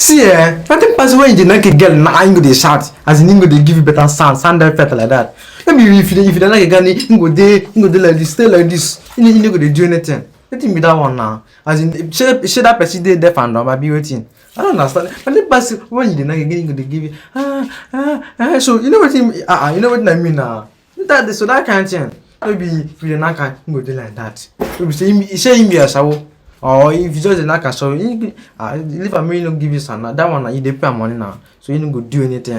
See, nothing pass when you like a girl, now I go they shout, as in go they give you better sound effect like that. Maybe if you don't like a girl, you go there like this, stay like this, you go they do anything. Let me that one now. As in, should that person they deaf and number be waiting. I don't understand. But the pass when you like again, go they give you So you know what you know what I mean now. That so that kind of thing. Maybe if you not can go do like that. Maybe say him be a shower. Or if you just like a show, leave a million give you some. That one you dey pay money now, so you don't go do anything.